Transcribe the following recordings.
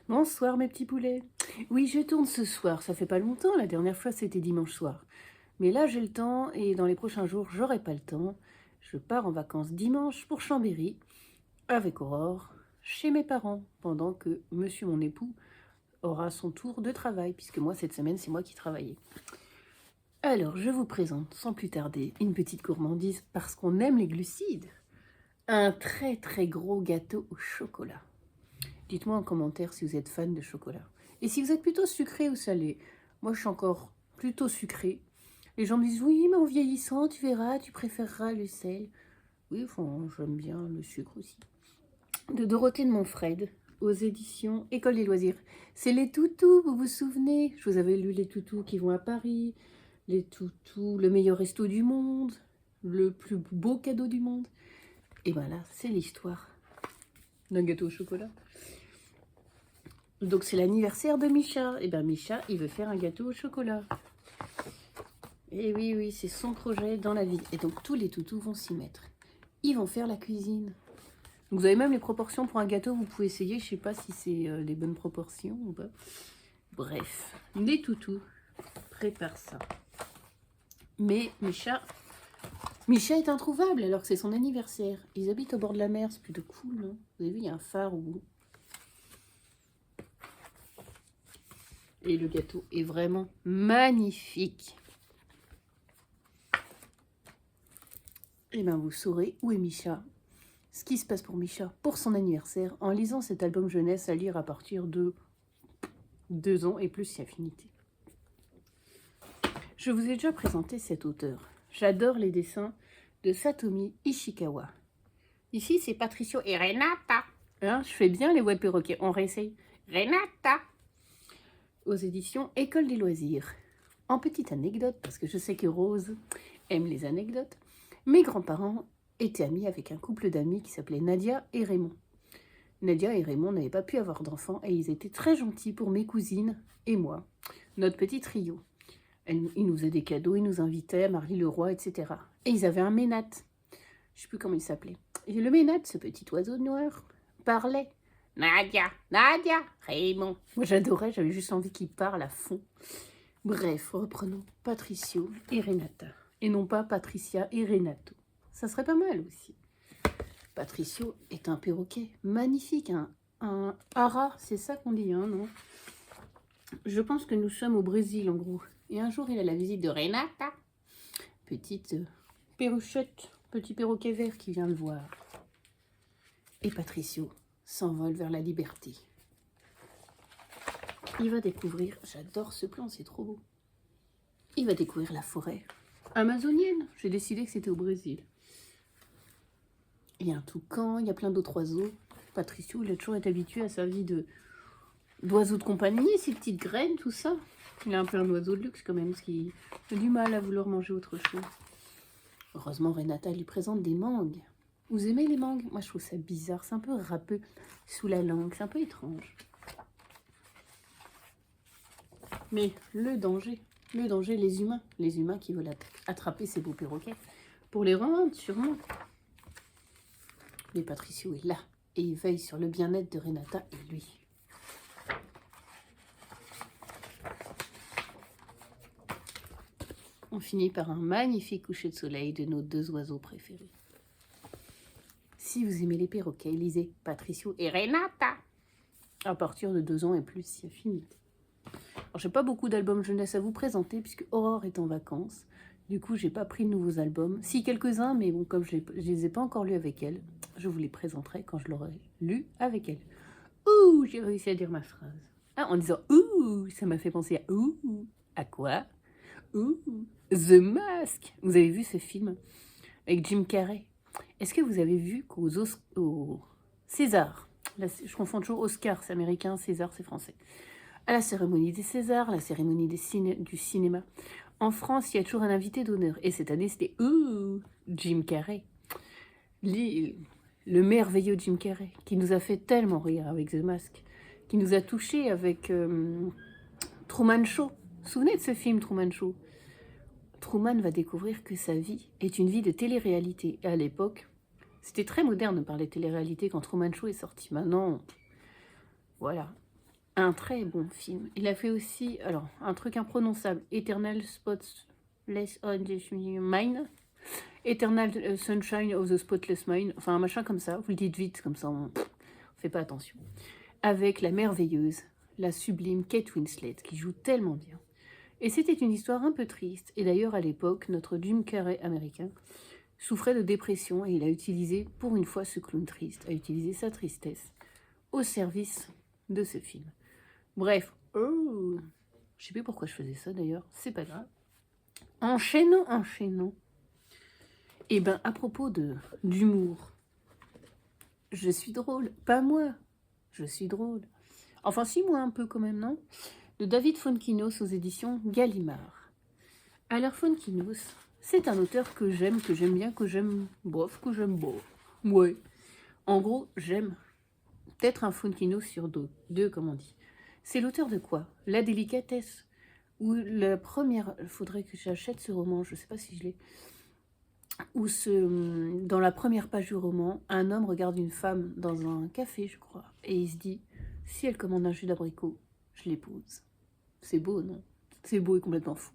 Bonsoir mes petits poulets. Oui, je tourne ce soir, ça fait pas longtemps, la dernière fois c'était dimanche soir. Mais là j'ai le temps et dans les prochains jours j'aurai pas le temps. Je pars en vacances dimanche pour Chambéry avec Aurore chez mes parents pendant que monsieur mon époux aura son tour de travail puisque moi cette semaine c'est moi qui travaillais. Alors je vous présente sans plus tarder une petite gourmandise parce qu'on aime les glucides. Un très très gros gâteau au chocolat. Dites-moi en commentaire si vous êtes fan de chocolat. Et si vous êtes plutôt sucré ou salé. Moi, je suis encore plutôt sucré. Les gens me disent, oui, mais en vieillissant, tu verras, tu préféreras le sel. Oui, enfin, j'aime bien le sucre aussi. De Dorothée de Montfred, aux éditions École des loisirs. C'est les toutous, vous vous souvenez? Je vous avais lu les toutous qui vont à Paris, les toutous, le meilleur resto du monde, le plus beau cadeau du monde. Et voilà, c'est l'histoire d'un gâteau au chocolat. Donc c'est l'anniversaire de Micha. Et bien Micha, il veut faire un gâteau au chocolat. Et oui, oui, c'est son projet dans la vie. Et donc tous les toutous vont s'y mettre. Ils vont faire la cuisine. Donc, vous avez même les proportions pour un gâteau, vous pouvez essayer. Je sais pas si c'est les bonnes proportions ou pas. Bref, les toutous préparent ça. Mais Micha est introuvable alors que c'est son anniversaire. Ils habitent au bord de la mer, c'est plutôt cool, non? Vous avez vu, il y a un phare au bout. Et le gâteau est vraiment magnifique. Et bien vous saurez où est Micha, ce qui se passe pour Micha pour son anniversaire en lisant cet album jeunesse à lire à partir de 2 ans et plus si affinité. Je vous ai déjà présenté cet auteur. J'adore les dessins de Satomi Ishikawa. Ici c'est Patricio et Renata. Hein, je fais bien les voix de perroquet, on réessaye. Renata. Aux éditions École des loisirs. En petite anecdote, parce que je sais que Rose aime les anecdotes, mes grands-parents étaient amis avec un couple d'amis qui s'appelait Nadia et Raymond. Nadia et Raymond n'avaient pas pu avoir d'enfants et ils étaient très gentils pour mes cousines et moi, notre petit trio. Ils nous faisaient des cadeaux, ils nous invitaient à Marly-le-Roi, etc. Et ils avaient un ménate. Je ne sais plus comment il s'appelait. Et le ménate, ce petit oiseau noir, parlait. Nadia, Nadia, Raymond. Moi j'adorais, j'avais juste envie qu'il parle à fond. Bref, reprenons Patricio et Renata. Et non pas Patricia et Renato. Ça serait pas mal aussi. Patricio est un perroquet magnifique, un hara, c'est ça qu'on dit, hein, non? Je pense que nous sommes au Brésil en gros. Et un jour il a la visite de Renata, petite perruchette, petit perroquet vert qui vient le voir. Et Patricio s'envole vers la liberté. Il va découvrir, j'adore ce plan, c'est trop beau. Il va découvrir la forêt amazonienne. J'ai décidé que c'était au Brésil. Il y a un toucan, il y a plein d'autres oiseaux. Patricio, il a toujours été habitué à sa vie d'oiseau de compagnie, ses petites graines, tout ça. Il a un peu un oiseau de luxe quand même, ce qui a du mal à vouloir manger autre chose. Heureusement, Renata lui présente des mangues. Vous aimez les mangues? Moi, je trouve ça bizarre. C'est un peu râpeux sous la langue. C'est un peu étrange. Mais le danger, les humains qui veulent attraper ces beaux perroquets pour les rendre, sûrement. Mais Patricio est là et il veille sur le bien-être de Renata et lui. On finit par un magnifique coucher de soleil de nos 2 oiseaux préférés. Si vous aimez les perroquets, lisez Patricio et Renata à partir de 2 ans et plus si affinité. Alors, j'ai pas beaucoup d'albums jeunesse à vous présenter puisque Aurore est en vacances. Du coup, j'ai pas pris de nouveaux albums. Si, quelques-uns, mais bon, comme je les ai pas encore lus avec elle, je vous les présenterai quand je l'aurai lu avec elle. Ouh, j'ai réussi à dire ma phrase. Ah, en disant ouh, ça m'a fait penser à ouh. À quoi? Ouh, The Mask. Vous avez vu ce film avec Jim Carrey? Est-ce que vous avez vu qu'aux César, là, je confonds toujours Oscar, c'est américain, César, c'est français. À la cérémonie des Césars, la cérémonie du cinéma, en France, il y a toujours un invité d'honneur. Et cette année, c'était Jim Carrey. Le merveilleux Jim Carrey, qui nous a fait tellement rire avec The Mask, qui nous a touchés avec Truman Show. Vous vous souvenez de ce film, Truman Show? Truman va découvrir que sa vie est une vie de télé-réalité. Et à l'époque, c'était très moderne de parler de télé-réalité quand Truman Show est sorti. Maintenant, voilà. Un très bon film. Il a fait aussi, alors, un truc imprononçable, Eternal Spotless on the Mind, Eternal Sunshine of the Spotless Mind, enfin un machin comme ça, vous le dites vite, comme ça on fait pas attention. Avec la merveilleuse, la sublime Kate Winslet, qui joue tellement bien. Et c'était une histoire un peu triste, et d'ailleurs à l'époque, notre Jim Carrey américain souffrait de dépression, et il a utilisé, pour une fois ce clown triste, a utilisé sa tristesse au service de ce film. Bref, je sais plus pourquoi je faisais ça d'ailleurs, c'est pas grave. Enchaînons. Et ben à propos d'humour, je suis drôle, pas moi, je suis drôle. Enfin si, moi un peu quand même, non? De David Fontkinos aux éditions Gallimard. Alors Fontkinos, c'est un auteur que j'aime bien, que j'aime bof. Ouais. En gros, j'aime peut-être un Fontkinos sur deux, comme on dit. C'est l'auteur de quoi? La délicatesse. Ou la première... Il faudrait que j'achète ce roman, je ne sais pas si je l'ai. Dans la première page du roman, un homme regarde une femme dans un café, je crois, et il se dit, si elle commande un jus d'abricot, je l'épouse. C'est beau, non? C'est beau et complètement fou.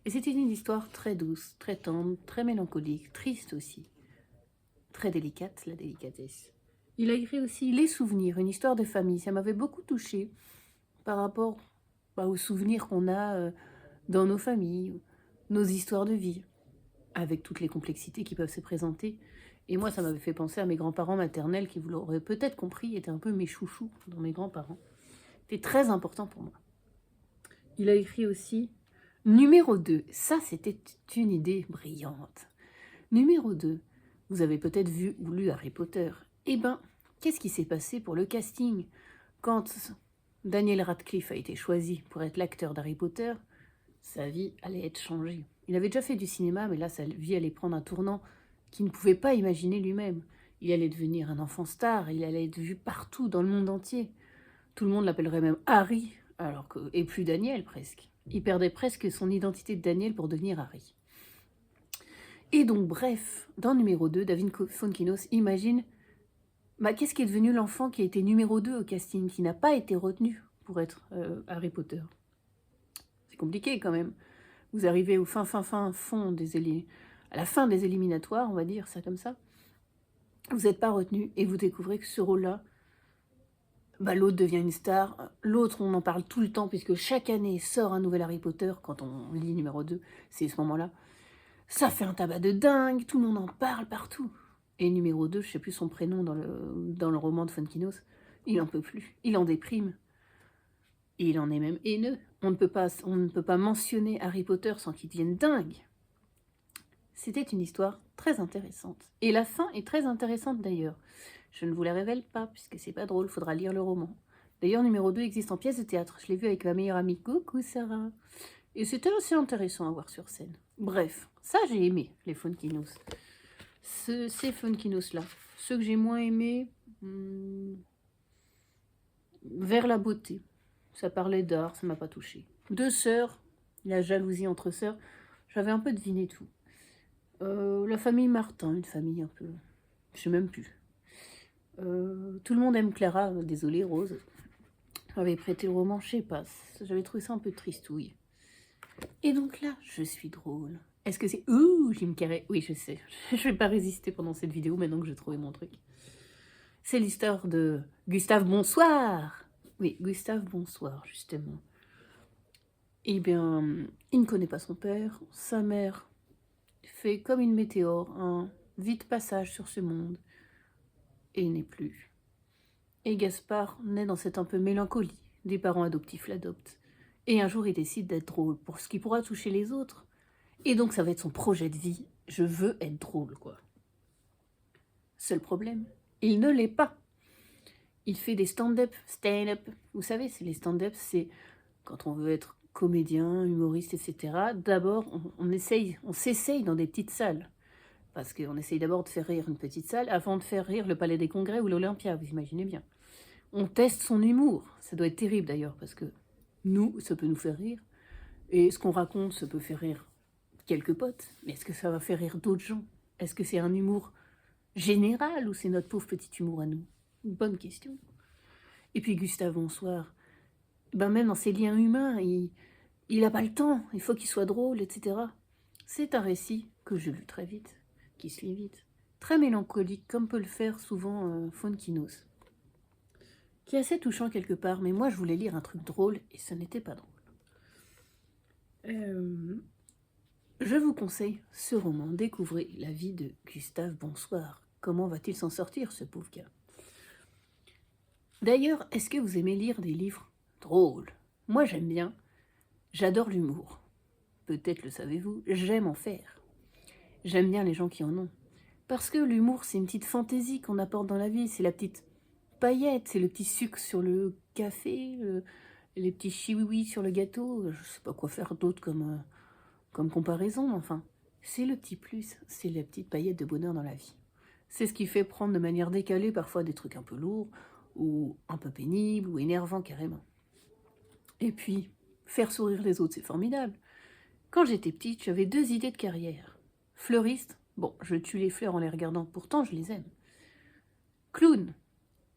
Et c'était une histoire très douce, très tendre, très mélancolique, triste aussi. Très délicate, la délicatesse. Il a écrit aussi Les Souvenirs, une histoire de famille. Ça m'avait beaucoup touchée par rapport aux souvenirs qu'on a dans nos familles, nos histoires de vie, avec toutes les complexités qui peuvent se présenter. Et moi, ça m'avait fait penser à mes grands-parents maternels qui, vous l'aurez peut-être compris, étaient un peu mes chouchous dans mes grands-parents. C'était très important pour moi. Il a écrit aussi Numéro 2. Ça, c'était une idée brillante. Numéro 2. Vous avez peut-être vu ou lu Harry Potter. Eh ben, qu'est-ce qui s'est passé pour le casting? Quand Daniel Radcliffe a été choisi pour être l'acteur d'Harry Potter, sa vie allait être changée. Il avait déjà fait du cinéma, mais là, sa vie allait prendre un tournant qu'il ne pouvait pas imaginer lui-même. Il allait devenir un enfant star, il allait être vu partout, dans le monde entier. Tout le monde l'appellerait même Harry, et plus Daniel presque. Il perdait presque son identité de Daniel pour devenir Harry. Et donc, bref, dans numéro 2, David Fontkinos imagine qu'est-ce qui est devenu l'enfant qui a été numéro 2 au casting, qui n'a pas été retenu pour être Harry Potter. C'est compliqué quand même. Vous arrivez au fond à la fin des éliminatoires, on va dire ça comme ça. Vous n'êtes pas retenu et vous découvrez que ce rôle-là, l'autre devient une star. L'autre, on en parle tout le temps puisque chaque année sort un nouvel Harry Potter. Quand on lit numéro 2, c'est ce moment-là. Ça fait un tabac de dingue, tout le monde en parle partout. Et numéro 2, je ne sais plus son prénom dans le roman de Fontkinos, il n'en peut plus, il en déprime. Et il en est même haineux. On ne peut pas mentionner Harry Potter sans qu'il devienne dingue. C'était une histoire très intéressante. Et la fin est très intéressante d'ailleurs. Je ne vous la révèle pas, puisque c'est pas drôle, il faudra lire le roman. D'ailleurs, numéro 2 existe en pièce de théâtre. Je l'ai vu avec ma meilleure amie. Coucou Sarah. Et c'était aussi intéressant à voir sur scène. Bref, ça j'ai aimé, les Fontkinos. Ces Fontkinos-là. Ceux que j'ai moins aimés, Vers la beauté. Ça parlait d'art, ça m'a pas touché. Deux sœurs, la jalousie entre sœurs, j'avais un peu deviné tout. La famille Martin, une famille un peu... Je sais même plus. Tout le monde aime Clara, désolée Rose. J'avais prêté le roman, je sais pas, j'avais trouvé ça un peu tristouille. Et donc là, je suis drôle. Est-ce que c'est... Ouh, Jim Carrey. Oui, je sais. Je vais pas résister pendant cette vidéo, maintenant que j'ai trouvé mon truc. C'est l'histoire de Gustave Bonsoir. Oui, Gustave Bonsoir, justement. Eh bien, il ne connaît pas son père. Sa mère fait comme une météore, un vite passage sur ce monde. Et il n'est plus. Et Gaspard naît dans cette un peu mélancolie. Des parents adoptifs l'adoptent. Et un jour, il décide d'être drôle pour ce qui pourra toucher les autres. Et donc, ça va être son projet de vie. Je veux être drôle, quoi. Seul problème, il ne l'est pas. Il fait des stand-up. Vous savez, c'est les stand-up, c'est quand on veut être comédien, humoriste, etc. D'abord, on s'essaye dans des petites salles. Parce qu'on essaye d'abord de faire rire une petite salle avant de faire rire le Palais des Congrès ou l'Olympia, vous imaginez bien. On teste son humour. Ça doit être terrible d'ailleurs, parce que nous, ça peut nous faire rire. Et ce qu'on raconte, ça peut faire rire quelques potes. Mais est-ce que ça va faire rire d'autres gens? Est-ce que c'est un humour général ou c'est notre pauvre petit humour à nous? Une bonne question. Et puis Gustave Bonsoir, Ben même dans ses liens humains, il n'a pas le temps, il faut qu'il soit drôle, etc. C'est un récit que j'ai lu très vite, qui se lit vite, très mélancolique, comme peut le faire souvent Fonkinos, qui est assez touchant quelque part, mais moi je voulais lire un truc drôle, et ce n'était pas drôle. Je vous conseille ce roman, découvrez la vie de Gustave Bonsoir. Comment va-t-il s'en sortir, ce pauvre gars? D'ailleurs, est-ce que vous aimez lire des livres drôles? Moi j'aime bien, j'adore l'humour. Peut-être le savez-vous, j'aime en faire. J'aime bien les gens qui en ont. Parce que l'humour, c'est une petite fantaisie qu'on apporte dans la vie, c'est la petite paillette, c'est le petit sucre sur le café, les petits chiwiwi sur le gâteau, je sais pas quoi faire d'autre comme comparaison, enfin. C'est le petit plus, c'est la petite paillette de bonheur dans la vie. C'est ce qui fait prendre de manière décalée parfois des trucs un peu lourds, ou un peu pénibles, ou énervants carrément. Et puis, faire sourire les autres, c'est formidable. Quand j'étais petite, j'avais 2 idées de carrière. Fleuriste, bon, je tue les fleurs en les regardant, pourtant je les aime. Clown,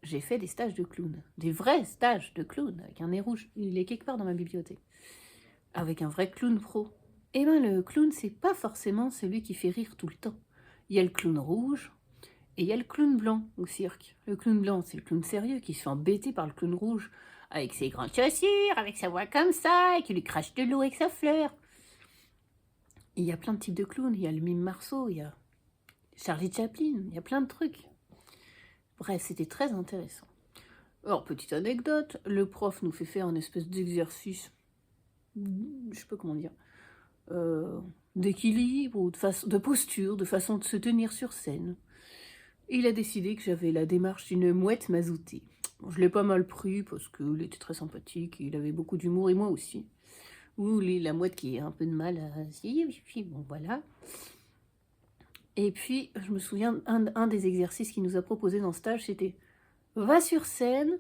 j'ai fait des stages de clown, des vrais stages de clown, avec un nez rouge, il est quelque part dans ma bibliothèque, avec un vrai clown pro. Eh ben le clown, c'est pas forcément celui qui fait rire tout le temps. Il y a le clown rouge, et il y a le clown blanc au cirque. Le clown blanc, c'est le clown sérieux qui se fait embêter par le clown rouge, avec ses grandes chaussures, avec sa voix comme ça, et qui lui crache de l'eau avec sa fleur. Il y a plein de types de clowns, il y a le mime Marceau, il y a Charlie Chaplin, il y a plein de trucs. Bref, c'était très intéressant. Alors, petite anecdote, le prof nous fait faire un espèce d'exercice, je sais pas comment dire, d'équilibre ou de posture, de façon de se tenir sur scène. Il a décidé que j'avais la démarche d'une mouette mazoutée. Je l'ai pas mal pris parce qu'il était très sympathique, il avait beaucoup d'humour et moi aussi. Ou la mouette qui a un peu de mal à... Bon, voilà. Et puis, je me souviens, un des exercices qu'il nous a proposé dans ce stage, c'était « Va sur scène,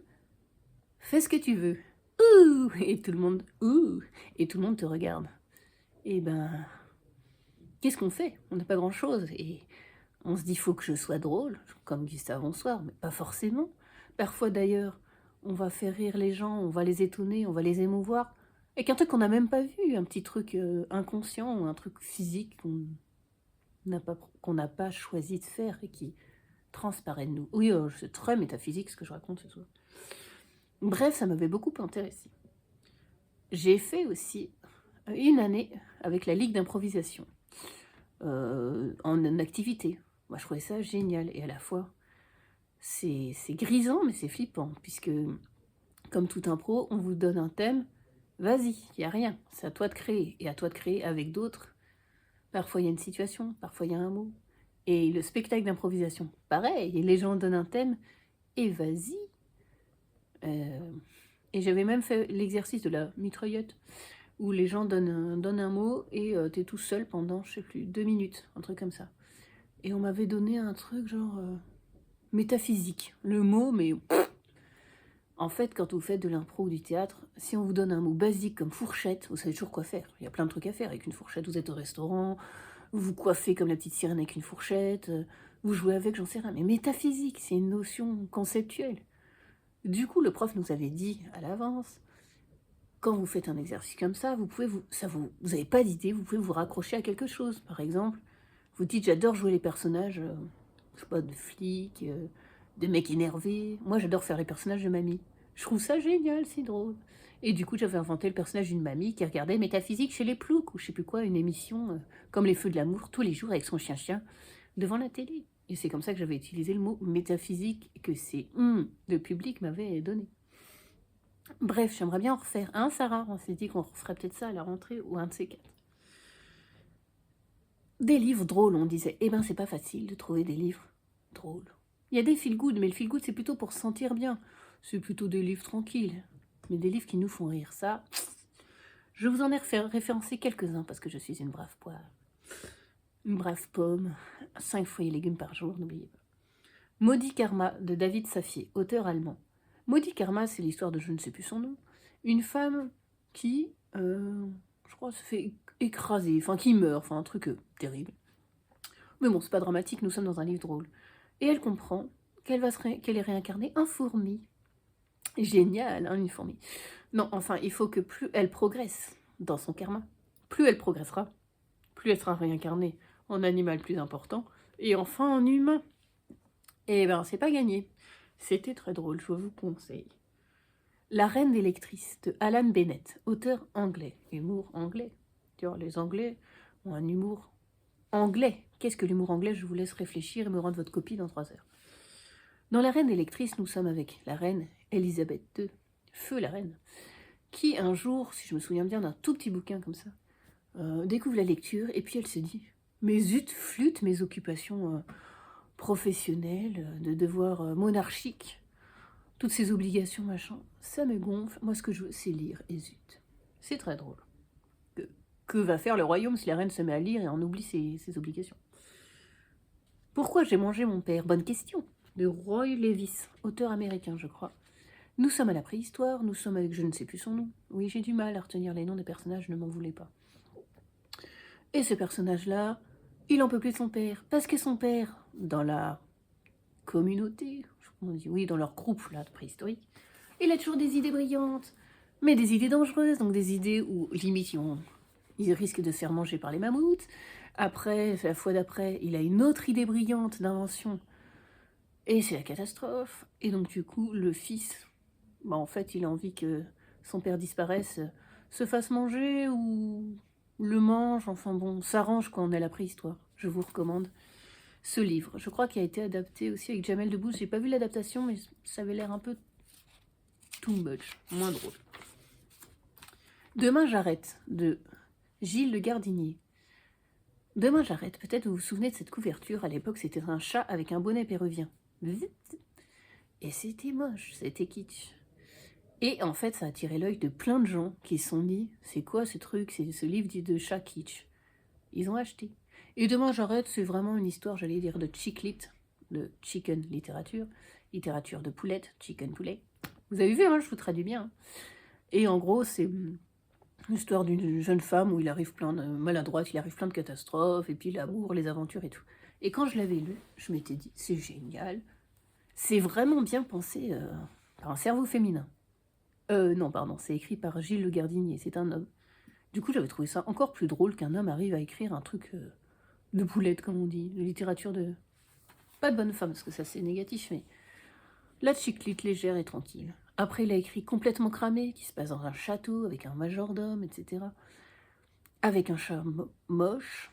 fais ce que tu veux. Ouh !» Et tout le monde « Ouh !» Et tout le monde te regarde. Et ben, qu'est-ce qu'on fait? On n'a pas grand-chose. Et on se dit « Faut que je sois drôle », comme Gustave Bonsoir, mais pas forcément. Parfois d'ailleurs, on va faire rire les gens, on va les étonner, on va les émouvoir. Et qu'un truc qu'on n'a même pas vu, un petit truc inconscient ou un truc physique qu'on n'a pas choisi de faire et qui transparaît de nous. Oui, c'est très métaphysique ce que je raconte ce soir. Bref, ça m'avait beaucoup intéressé. J'ai fait aussi une année avec la Ligue d'improvisation en activité. Moi, je trouvais ça génial. Et à la fois, c'est grisant, mais c'est flippant, puisque, comme tout impro, on vous donne un thème, vas-y, il n'y a rien, c'est à toi de créer, et à toi de créer avec d'autres. Parfois, il y a une situation, parfois, il y a un mot. Et le spectacle d'improvisation, pareil, et les gens donnent un thème, et vas-y. Et j'avais même fait l'exercice de la mitraillette, où les gens donnent un mot, et t'es tout seul pendant, je sais plus, 2 minutes, un truc comme ça. Et on m'avait donné un truc genre métaphysique, le mot, mais... En fait, quand vous faites de l'impro ou du théâtre, si on vous donne un mot basique comme fourchette, vous savez toujours quoi faire. Il y a plein de trucs à faire avec une fourchette, vous êtes au restaurant, vous vous coiffez comme la petite sirène avec une fourchette, vous jouez avec, j'en sais rien. Mais métaphysique, c'est une notion conceptuelle. Du coup, le prof nous avait dit à l'avance, quand vous faites un exercice comme ça, vous n'avez pas d'idée, vous pouvez vous raccrocher à quelque chose. Par exemple, vous dites, j'adore jouer les personnages, je sais pas, de flics, de mecs énervés. Moi, j'adore faire les personnages de mamie. Je trouve ça génial, c'est drôle. Et du coup, j'avais inventé le personnage d'une mamie qui regardait Métaphysique chez les Ploucs, ou je sais plus quoi, une émission comme Les Feux de l'amour, tous les jours avec son chien-chien, devant la télé. Et c'est comme ça que j'avais utilisé le mot métaphysique que le public m'avait donné. Bref, j'aimerais bien en refaire un, Sarah. On s'est dit qu'on referait peut-être ça à la rentrée ou un de ces 4. Des livres drôles, on disait. Eh ben, c'est pas facile de trouver des livres drôles. Il y a des feel-good, mais le feel-good, c'est plutôt pour se sentir bien. C'est plutôt des livres tranquilles. Mais des livres qui nous font rire, ça... Je vous en ai référencé quelques-uns parce que je suis une brave poire. Une brave pomme. 5 fruits et légumes par jour, n'oubliez pas. Maudit Karma, de David Safier, auteur allemand. Maudit Karma, c'est l'histoire de je ne sais plus son nom. Une femme qui, je crois, se fait écraser, enfin qui meurt, enfin un truc terrible. Mais bon, c'est pas dramatique, nous sommes dans un livre drôle. Et elle comprend qu'elle est réincarnée en fourmi. Génial, hein, une fourmi. Non, enfin, il faut que plus elle progresse dans son karma, plus elle progressera, plus elle sera réincarnée en animal plus important, et enfin en humain. Et ben, c'est pas gagné. C'était très drôle, je vous conseille. La Reine d'électrice de Alan Bennett, auteur anglais. Humour anglais. Tu vois, les Anglais ont un humour anglais. Qu'est-ce que l'humour anglais? Je vous laisse réfléchir et me rendre votre copie dans 3 heures. Dans La Reine d'électrice, nous sommes avec la reine Elisabeth II, feu la reine, qui un jour, si je me souviens bien d'un tout petit bouquin comme ça, découvre la lecture et puis elle se dit « Mais zut, flûte mes occupations professionnelles, de devoirs monarchiques, toutes ces obligations, machin, ça me gonfle, moi ce que je veux c'est lire, et zut. » C'est très drôle. Que va faire le royaume si la reine se met à lire et en oublie ses obligations? Pourquoi j'ai mangé mon père? Bonne question. De Roy Levis, auteur américain, je crois. Nous sommes à la préhistoire, nous sommes avec je ne sais plus son nom. Oui, j'ai du mal à retenir les noms des personnages, ne m'en voulez pas. Et ce personnage-là, il en peut plus de son père, parce que son père, dans la communauté, on dit, oui, dans leur groupe là, préhistorique, il a toujours des idées brillantes, mais des idées dangereuses, donc des idées où, limite, il risque de se faire manger par les mammouths. Après, la fois d'après, il a une autre idée brillante d'invention, et c'est la catastrophe. Et donc, du coup, le fils, bah, en fait, il a envie que son père disparaisse, se fasse manger ou le mange. Enfin bon, s'arrange quand on est à la préhistoire. Je vous recommande ce livre. Je crois qu'il a été adapté aussi avec Jamel Debbouze. J'ai pas vu l'adaptation, mais ça avait l'air un peu too much, moins drôle. Demain j'arrête, de Gilles Le Gardinier. Demain j'arrête, peut-être vous vous souvenez de cette couverture, à l'époque c'était un chat avec un bonnet péruvien. Et c'était moche, c'était kitsch. Et en fait ça a attiré l'œil de plein de gens qui se sont dit « C'est quoi ce truc, c'est ce livre de chat kitsch ?» Ils ont acheté. Et Demain j'arrête, c'est vraiment une histoire, j'allais dire, de chicklit, de chicken littérature, littérature de poulette, chicken poulet. Vous avez vu, hein, je vous traduis bien. Et en gros, c'est l'histoire d'une jeune femme où il arrive plein de maladroite, il arrive plein de catastrophes, et puis l'amour, les aventures et tout. Et quand je l'avais lu, je m'étais dit, c'est génial, c'est vraiment bien pensé par un cerveau féminin. Non, pardon, c'est écrit par Gilles Le Gardinier, c'est un homme. Du coup, j'avais trouvé ça encore plus drôle qu'un homme arrive à écrire un truc de poulette, comme on dit, de littérature de... Pas de bonne femme, parce que ça c'est négatif, mais... La chiclite légère et tranquille. Après, il a écrit Complètement cramé, qui se passe dans un château, avec un majordome, etc. Avec un chat moche,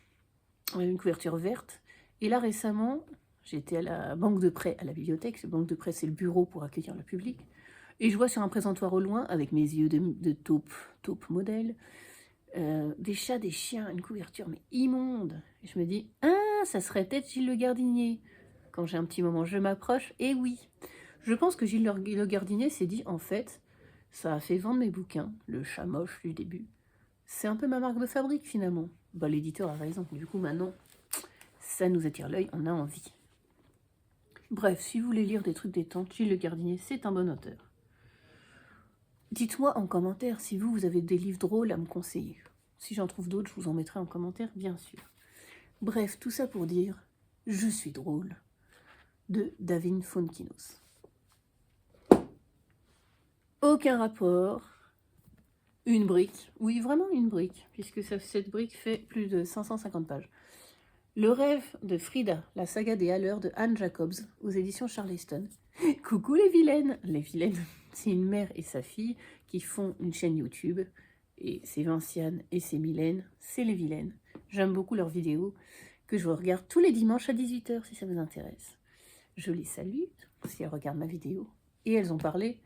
une couverture verte. Et là, récemment, j'étais à la banque de prêt, à la bibliothèque. La banque de prêt, c'est le bureau pour accueillir le public. Et je vois sur un présentoir au loin, avec mes yeux de taupe modèle, des chats, des chiens, une couverture mais immonde. Et je me dis, ah, ça serait peut-être Gilles Le Gardinier. Quand j'ai un petit moment, je m'approche, et oui. Je pense que Gilles Le Gardinier s'est dit, en fait, ça a fait vendre mes bouquins, le chat moche du début. C'est un peu ma marque de fabrique, finalement. Bah, l'éditeur a raison. Du coup, maintenant, ça nous attire l'œil, on a envie. Bref, si vous voulez lire des trucs détente, Gilles Le Gardinier, c'est un bon auteur. Dites-moi en commentaire si vous avez des livres drôles à me conseiller. Si j'en trouve d'autres, je vous en mettrai en commentaire, bien sûr. Bref, tout ça pour dire « Je suis drôle » de David Founkinos. Aucun rapport. Une brique. Oui, vraiment une brique, puisque cette brique fait plus de 550 pages. Le rêve de Frida, la saga des Halleurs de Anne Jacobs, aux éditions Charleston. Coucou les vilaines. Les vilaines, c'est une mère et sa fille qui font une chaîne YouTube. Et c'est Vinciane et c'est Mylène, c'est les vilaines. J'aime beaucoup leurs vidéos, que je regarde tous les dimanches à 18 h si ça vous intéresse. Je les salue, si elles regardent ma vidéo. Et elles ont parlé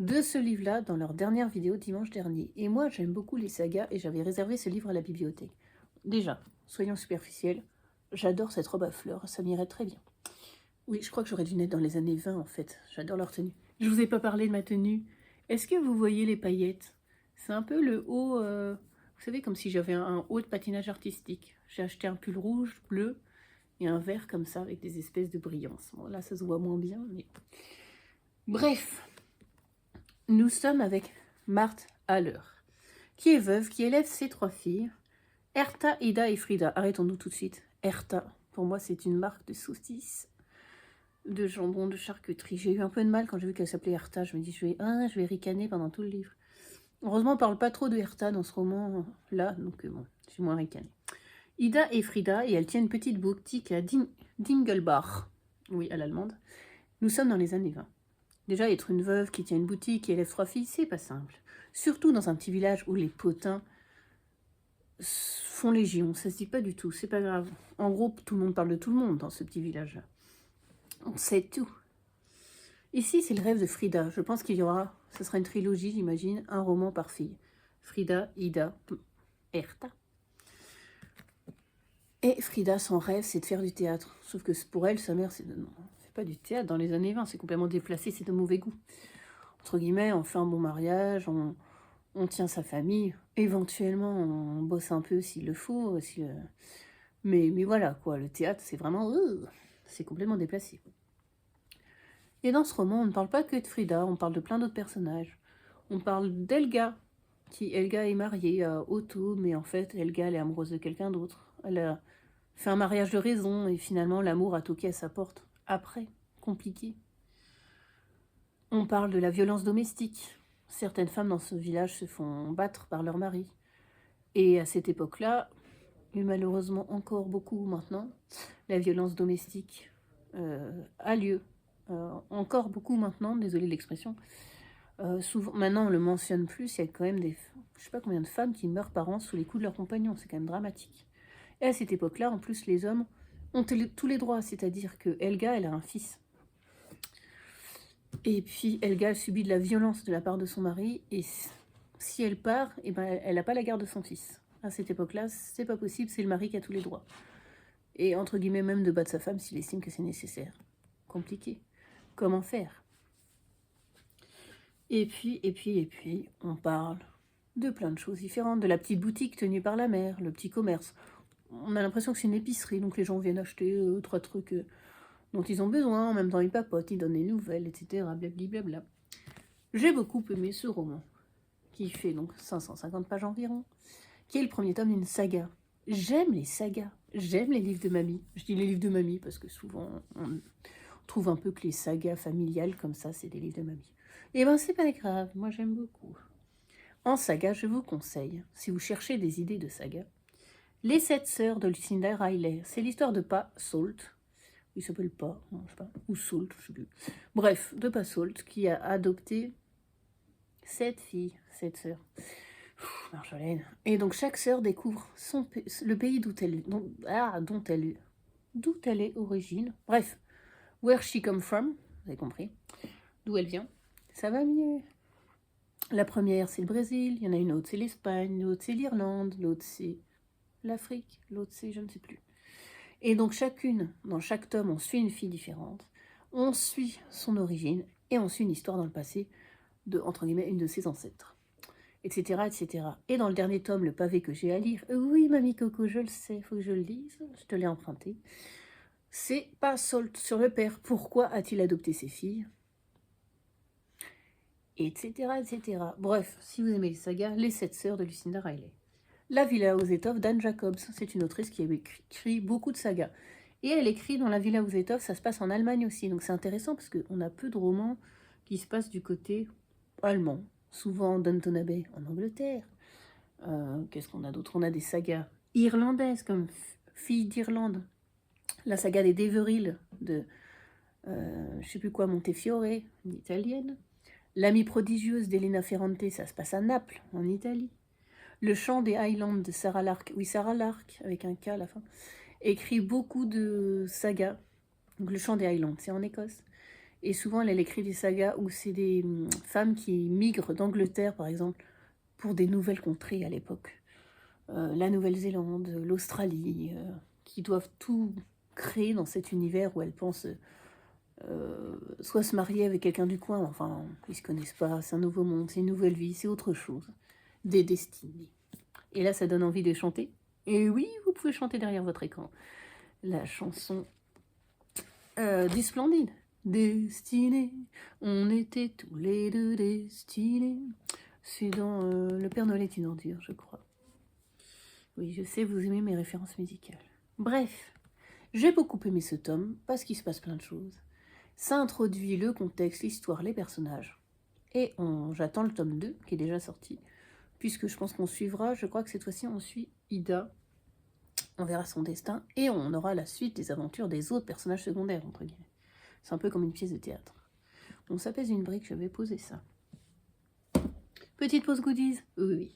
de ce livre-là dans leur dernière vidéo dimanche dernier. Et moi, j'aime beaucoup les sagas et j'avais réservé ce livre à la bibliothèque. Déjà, soyons superficiels, j'adore cette robe à fleurs, ça m'irait très bien. Oui, je crois que j'aurais dû naître dans les années 20 en fait, j'adore leur tenue. Je vous ai pas parlé de ma tenue. Est-ce que vous voyez les paillettes? C'est un peu le haut, vous savez, comme si j'avais un haut de patinage artistique. J'ai acheté un pull rouge, bleu, et un vert comme ça, avec des espèces de brillances. Bon, là, ça se voit moins bien, mais... Bref, nous sommes avec Marthe Haller, qui est veuve, qui élève ses 3 filles, Herta, Ida et Frida. Arrêtons-nous tout de suite. Herta, pour moi, c'est une marque de saucisse. de jambon, de charcuterie. J'ai eu un peu de mal quand j'ai vu qu'elle s'appelait Herta. Je me dis, je vais ricaner pendant tout le livre. Heureusement, on parle pas trop de Herta dans ce roman-là, donc bon, j'ai moins ricané. Ida et Frida, et elle tient une petite boutique à Dingelbach. Oui, à l'allemande. Nous sommes dans les années 20. Déjà, être une veuve qui tient une boutique et élève 3 filles, c'est pas simple. Surtout dans un petit village où les potins font légion. Ça se dit pas du tout, c'est pas grave. En gros, tout le monde parle de tout le monde dans ce petit village-là. On sait tout. Ici, c'est le rêve de Frida. Je pense qu'il y aura, ce sera une trilogie, j'imagine, un roman par fille. Frida, Ida, Herta. Et Frida, son rêve, c'est de faire du théâtre. Sauf que pour elle, sa mère, c'est non, on fait pas du théâtre dans les années 20, c'est complètement déplacé, c'est de mauvais goût. Entre guillemets, on fait un bon mariage, on tient sa famille, éventuellement on bosse un peu s'il le faut, mais voilà quoi, le théâtre c'est vraiment, c'est complètement déplacé. Et dans ce roman, on ne parle pas que de Frida, on parle de plein d'autres personnages. On parle d'Elga, Elga est mariée à Otto, mais en fait Elga elle est amoureuse de quelqu'un d'autre. Elle a fait un mariage de raison et finalement l'amour a toqué à sa porte. Après, compliqué. On parle de la violence domestique. Certaines femmes dans ce village se font battre par leur mari. Et à cette époque-là, et malheureusement encore beaucoup maintenant, la violence domestique a lieu. Encore beaucoup maintenant, désolé de l'expression. Souvent, maintenant on le mentionne plus, il y a quand même je sais pas combien de femmes qui meurent par an sous les coups de leurs compagnons, c'est quand même dramatique. Et à cette époque-là, en plus, les hommes ont tous les droits, c'est-à-dire que Helga, elle a un fils. Et puis Helga subit de la violence de la part de son mari, et si elle part, eh ben, elle n'a pas la garde de son fils. À cette époque-là, c'est pas possible, c'est le mari qui a tous les droits. Et entre guillemets même de battre sa femme s'il estime que c'est nécessaire. Compliqué. Comment faire? Et puis, on parle de plein de choses différentes, de la petite boutique tenue par la mère, le petit commerce. On a l'impression que c'est une épicerie, donc les gens viennent acheter 3 trucs dont ils ont besoin, en même temps ils papotent, ils donnent des nouvelles, etc. Blablabla. J'ai beaucoup aimé ce roman, qui fait donc 550 pages environ, qui est le premier tome d'une saga. J'aime les sagas, j'aime les livres de mamie. Je dis les livres de mamie parce que souvent on trouve un peu que les sagas familiales comme ça, c'est des livres de mamie. Et ben c'est pas grave, moi j'aime beaucoup. En saga, je vous conseille, si vous cherchez des idées de saga, Les 7 sœurs de Lucinda Riley. C'est l'histoire de Pa Salt. Il s'appelle Pa, non, je sais pas, ou Salt, je sais plus. Bref, de Pa Salt qui a adopté 7 filles, 7 sœurs. Marjolaine. Et donc chaque sœur découvre le pays d'où elle est origine. Bref, where she come from, vous avez compris, d'où elle vient. Ça va mieux. La première, c'est le Brésil, il y en a une autre, c'est l'Espagne, l'autre, c'est l'Irlande, l'autre, c'est l'Afrique, l'autre, c'est je ne sais plus. Et donc dans chaque tome, on suit une fille différente, on suit son origine, et on suit une histoire dans le passé de, entre guillemets, une de ses ancêtres, etc., etc. Et dans le dernier tome, le pavé que j'ai à lire, oui, mamie Coco, je le sais, faut que je le lise, je te l'ai emprunté, c'est pas Salt sur le père. Pourquoi a-t-il adopté ses filles, etc., etc. Bref, si vous aimez les sagas, Les 7 sœurs de Lucinda Riley. La Villa aux étoffes d'Anne Jacobs, c'est une autrice qui a écrit beaucoup de sagas. Et elle écrit dans La Villa aux étoffes, ça se passe en Allemagne aussi, donc c'est intéressant parce qu'on a peu de romans qui se passent du côté allemand. Souvent Downton Abbey en Angleterre. Qu'est-ce qu'on a d'autre? On a des sagas irlandaises comme Fille d'Irlande, la saga des Deveril de je sais plus quoi, Montefiore, une italienne. L'amie prodigieuse d'Elena Ferrante, ça se passe à Naples, en Italie. Le chant des Highlands de Sarah Lark, oui, Sarah Lark, avec un K à la fin, écrit beaucoup de sagas. Donc, le chant des Highlands, c'est en Écosse. Et souvent, elle écrit des sagas où c'est des femmes qui migrent d'Angleterre, par exemple, pour des nouvelles contrées à l'époque. La Nouvelle-Zélande, l'Australie, qui doivent tout créer dans cet univers où elles pensent soit se marier avec quelqu'un du coin, enfin, ils se connaissent pas, c'est un nouveau monde, c'est une nouvelle vie, c'est autre chose. Des destinées. Et là, ça donne envie de chanter. Et oui, vous pouvez chanter derrière votre écran. La chanson du Splendide. Destinée, on était tous les deux destinés. C'est dans Le Père Noël est une ordure, je crois. Oui, je sais, vous aimez mes références musicales. Bref, j'ai beaucoup aimé ce tome, parce qu'il se passe plein de choses. Ça introduit le contexte, l'histoire, les personnages. Et j'attends le tome 2 qui est déjà sorti, puisque je pense qu'on suivra, je crois que cette fois-ci on suit Ida. On verra son destin et on aura la suite des aventures des autres personnages secondaires, entre guillemets. C'est un peu comme une pièce de théâtre. On s'apaise une brique, je vais poser ça. Petite pause goodies. Oui.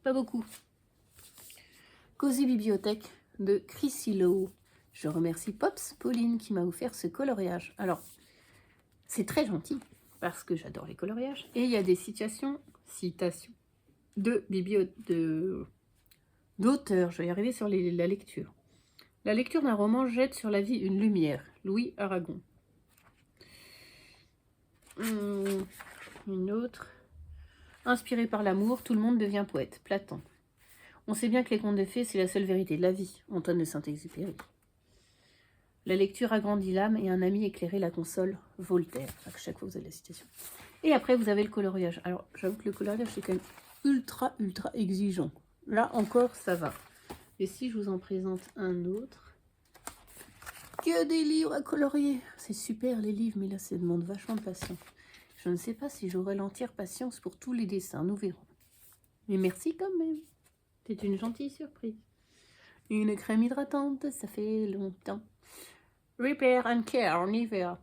Pas beaucoup. Cozy Bibliothèque de Chrissy Lowe. Je remercie Pops Pauline qui m'a offert ce coloriage. Alors, c'est très gentil parce que j'adore les coloriages. Et il y a des citations d'auteurs. Je vais y arriver sur la lecture. La lecture d'un roman jette sur la vie une lumière. Louis Aragon. Une autre. Inspiré par l'amour, tout le monde devient poète. Platon. On sait bien que les contes de fées, c'est la seule vérité de la vie. Antoine de Saint-Exupéry. La lecture agrandit l'âme et un ami éclairé la console. Voltaire. Enfin, chaque fois, vous avez la citation. Et après, vous avez le coloriage. Alors, j'avoue que le coloriage, c'est quand même ultra exigeant. Là, encore, ça va. Et si je vous en présente un autre... Que des livres à colorier. C'est super, les livres, mais là, ça demande vachement de patience. Je ne sais pas si j'aurai l'entière patience pour tous les dessins. Nous verrons. Mais merci quand même. C'est une gentille surprise. Une crème hydratante, ça fait longtemps. Repair and care en hiver.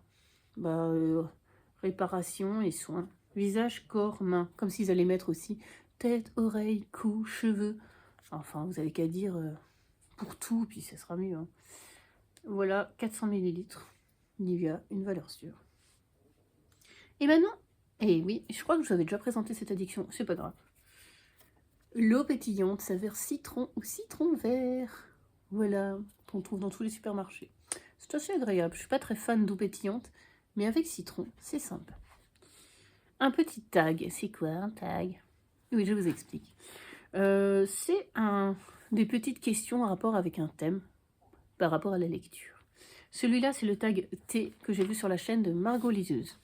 Réparation et soins. Visage, corps, main. Comme s'ils allaient mettre aussi tête, oreille, cou, cheveux. Enfin, vous avez qu'à dire pour tout, puis ça sera mieux. Hein. Voilà, 400 ml. Nivea, une valeur sûre. Et maintenant, oui, je crois que je vous avais déjà présenté cette addiction, c'est pas grave. L'eau pétillante, saveur citron ou citron vert. Voilà, qu'on trouve dans tous les supermarchés. C'est assez agréable. Je suis pas très fan d'eau pétillante, mais avec citron, c'est sympa. Un petit tag. C'est quoi un tag? Oui, je vous explique. C'est des petites questions en rapport avec un thème par rapport à la lecture. Celui-là, c'est le tag thé que j'ai vu sur la chaîne de Margot Liseuse.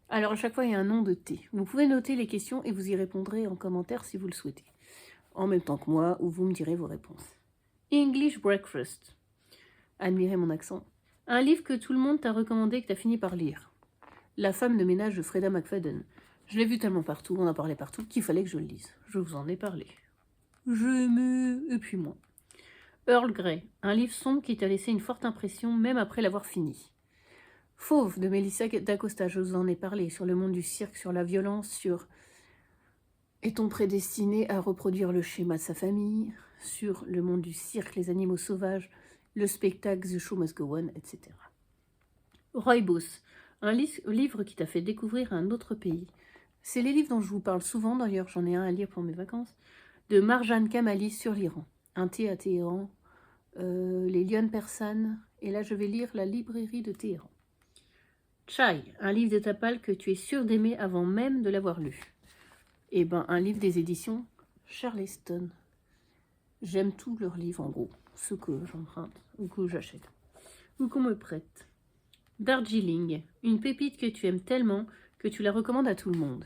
Alors, à chaque fois, il y a un nom de thé. Vous pouvez noter les questions et vous y répondrez en commentaire si vous le souhaitez. En même temps que moi, ou vous me direz vos réponses. English Breakfast. Admirez mon accent. Un livre que tout le monde t'a recommandé et que t'as fini par lire. La femme de ménage de Freda McFadden. Je l'ai vu tellement partout, on en parlait partout, qu'il fallait que je le lise. Je vous en ai parlé. Et puis moi. Earl Grey. Un livre sombre qui t'a laissé une forte impression, même après l'avoir fini. Fauve de Melissa d'Acosta, je vous en ai parlé, sur le monde du cirque, sur la violence, sur est-on prédestiné à reproduire le schéma de sa famille, sur le monde du cirque, les animaux sauvages, le spectacle The Show Must Go On, etc. Rooibos, un livre qui t'a fait découvrir un autre pays. C'est les livres dont je vous parle souvent, d'ailleurs j'en ai un à lire pour mes vacances, de Marjane Kamali sur l'Iran. Un thé à Téhéran, les lionnes persanes, et là je vais lire La librairie de Téhéran. Chai, un livre de Tapal que tu es sûr d'aimer avant même de l'avoir lu. Eh ben, un livre des éditions Charleston. J'aime tous leurs livres, en gros. Ceux que j'emprunte, ou que j'achète, ou qu'on me prête. Darjeeling, une pépite que tu aimes tellement que tu la recommandes à tout le monde.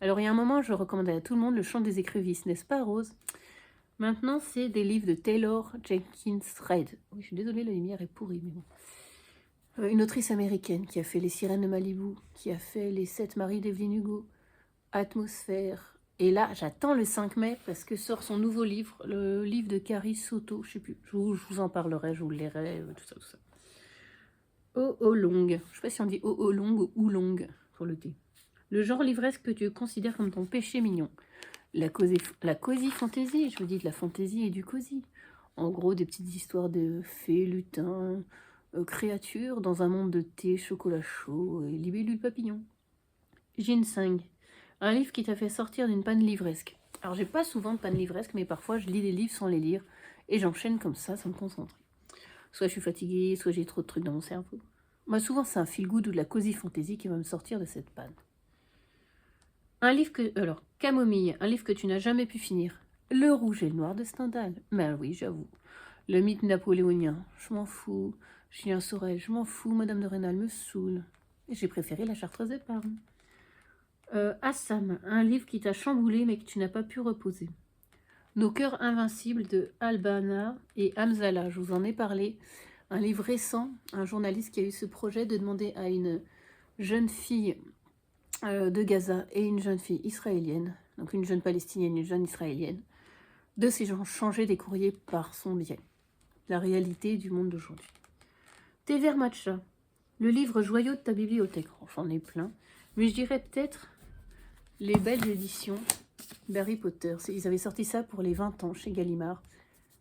Alors, il y a un moment, je recommandais à tout le monde Le Chant des écrevisses, n'est-ce pas, Rose? Maintenant, c'est des livres de Taylor Jenkins Reid. Oui, je suis désolée, la lumière est pourrie, mais bon. Une autrice américaine qui a fait Les Sirènes de Malibu, qui a fait Les 7 maris d'Evelyn Hugo, Atmosphère. Et là, j'attends le 5 mai parce que sort son nouveau livre, le livre de Carrie Soto, je sais plus, je vous en parlerai, je vous le lirai, tout ça. Oolong, je sais pas si on dit Oolong ou Oolong pour le thé. Le genre livresque que tu considères comme ton péché mignon. La cosy fantasy, je vous dis de la fantasy et du cosy. En gros, des petites histoires de fées, lutins, créatures dans un monde de thé, chocolat chaud et libellule papillon. Ginseng, un livre qui t'a fait sortir d'une panne livresque. Alors, j'ai pas souvent de panne livresque, mais parfois je lis des livres sans les lire et j'enchaîne comme ça, sans me concentrer. Soit je suis fatiguée, soit j'ai trop de trucs dans mon cerveau. Moi, souvent, c'est un feel-good ou de la cosy fantasy qui va me sortir de cette panne. Camomille, un livre que tu n'as jamais pu finir. Le Rouge et le Noir de Stendhal. Ben oui, j'avoue. Le mythe napoléonien, je m'en fous. Julien Sorel, je m'en fous. Madame de Rênal me saoule. Et j'ai préféré La Chartreuse d'épargne. Assam, un livre qui t'a chamboulé mais que tu n'as pas pu reposer. Nos cœurs invincibles de Albana et Hamzala, je vous en ai parlé. un livre récent, un journaliste qui a eu ce projet de demander à une jeune fille de Gaza et une jeune fille israélienne, donc une jeune palestinienne et une jeune israélienne, de s'échanger des courriers par son biais. La réalité du monde d'aujourd'hui. Thé vert matcha, le livre joyau de ta bibliothèque. J'en ai plein, mais je dirais peut-être les belles éditions d'Harry Potter. Ils avaient sorti ça pour les 20 ans chez Gallimard.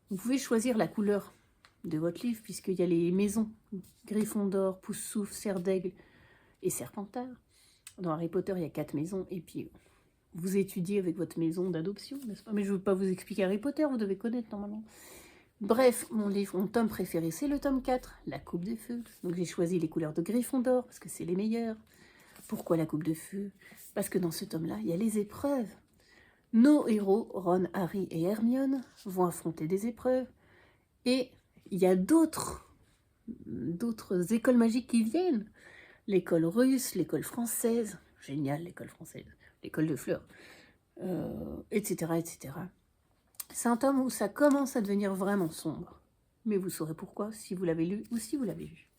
Vous pouvez choisir la couleur de votre livre, puisqu'il y a les maisons, Gryffondor, Poussouf, Serre d'Aigle et Serpentard. Dans Harry Potter, il y a 4 maisons, et puis vous étudiez avec votre maison d'adoption, n'est-ce pas? Mais je ne veux pas vous expliquer Harry Potter, vous devez connaître normalement. Bref, mon tome préféré, c'est le tome 4, la Coupe de Feu. Donc j'ai choisi les couleurs de Gryffondor, parce que c'est les meilleures. Pourquoi la Coupe de Feu? Parce que dans ce tome-là, il y a les épreuves. Nos héros, Ron, Harry et Hermione, vont affronter des épreuves. Et il y a d'autres écoles magiques qui viennent. L'école russe, l'école française, génial l'école française, l'école de fleurs, etc., etc. C'est un tome où ça commence à devenir vraiment sombre. Mais vous saurez pourquoi, si vous l'avez lu ou si vous l'avez lu.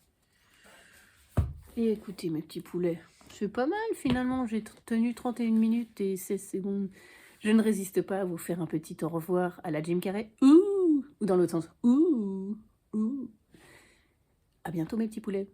Et écoutez, mes petits poulets, c'est pas mal finalement. J'ai tenu 31 minutes et 16 secondes. Je ne résiste pas à vous faire un petit au revoir à la Jim Carrey. Ouh, ou dans l'autre sens. Ouh, ouh. À bientôt, mes petits poulets.